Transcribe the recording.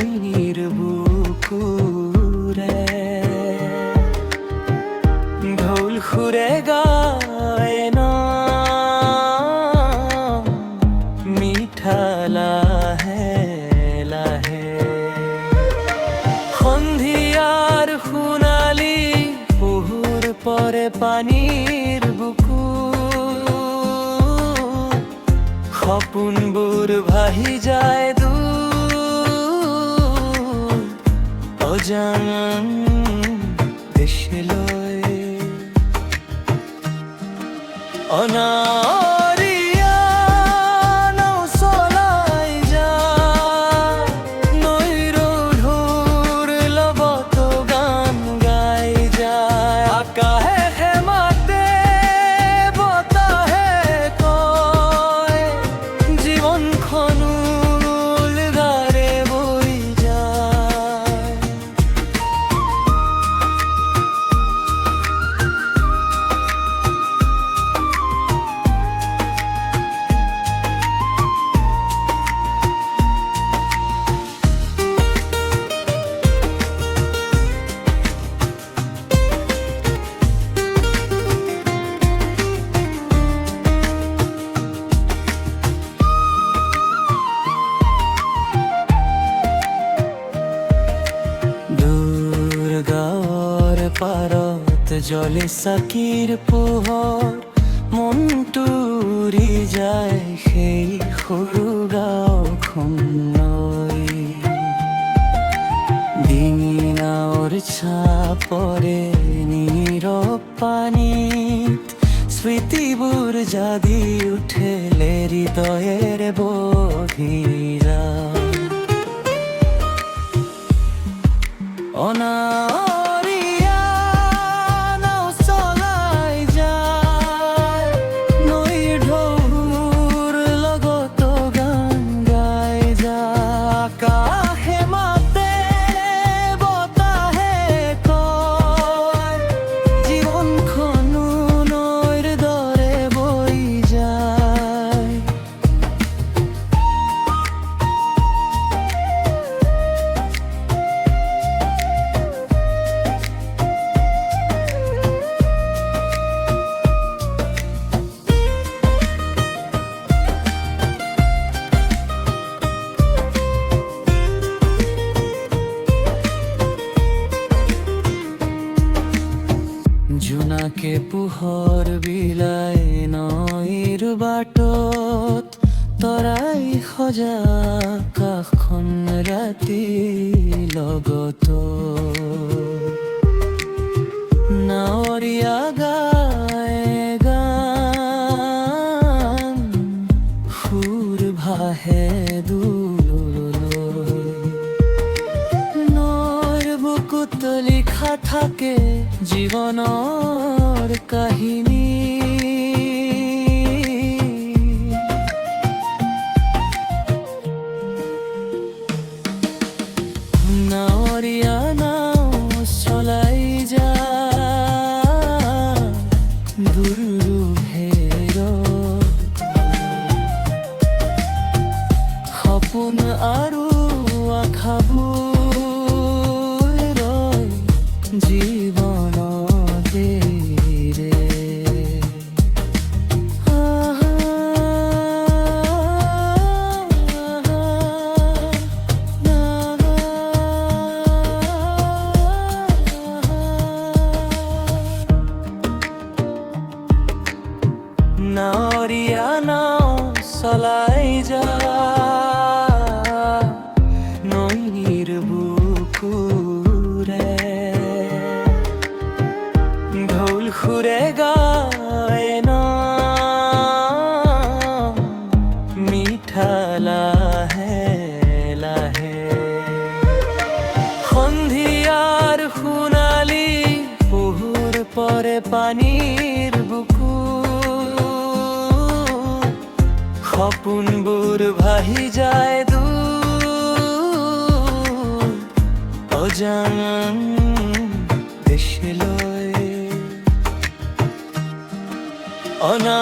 নইনির বুকুরে ঢোল খুরে গায় না মিঠা লাহে লাহে সন্ধিয়ার সোণালী পোহৰ পৰে পানীৰ বুকু সপোনবোৰ ভাহি যায় দূৰ অজান দেশলৈ অনাৰিয়া নাও চলাই যায় নৈৰ ঢৌৰ লগত গান গাই যায় আকাশে মাতে বতাহে কয় জীৱনখনো উলধাৰে বৈ যায় পাৰত জ্বলে চাকিৰ পোহৰ মনটো উৰি যায় সেই সৰু গাঁওখনলৈ ডিঙি নাৱৰ চাপৰে নীৰৱ পানীত স্মৃতিবোৰ জাগি উঠে হৃদয়েৰে বহি যায় অনাৰিয়া নাও চলাই যায় নৈৰ ঢৌৰ লগত গান গাই যায় আকাশে মাতে বতাহে কয় জীৱনখনো নৈৰ দৰে বৈ যায় জোনাকে পোহৰ বিলাই নৈৰ বাটত তৰাই সজা আকাশখন ৰাতি লগত নাৱৰীয়া গায় গান সুৰ ভাহে দূৰলৈ নৈৰ বুকুত লিখা থাকে জীৱনৰ কাহিনী নাৱৰীয়া নাও চলাই যায় দুৰ্ভেৰ সপোন আৰু আশাবোৰ ৰয় জীৱনতে নাৱৰীয়া নাও চলাই যায় নৈৰ বুকুৰে ঢোল খুৰে গায় না মিঠা লাহে লাহে সন্ধিয়াৰ সোণালী পোহৰ পৰে পানীৰ বুকু সপোনবোৰ ভাহি যায় দূৰ অজান দেশলৈ অনা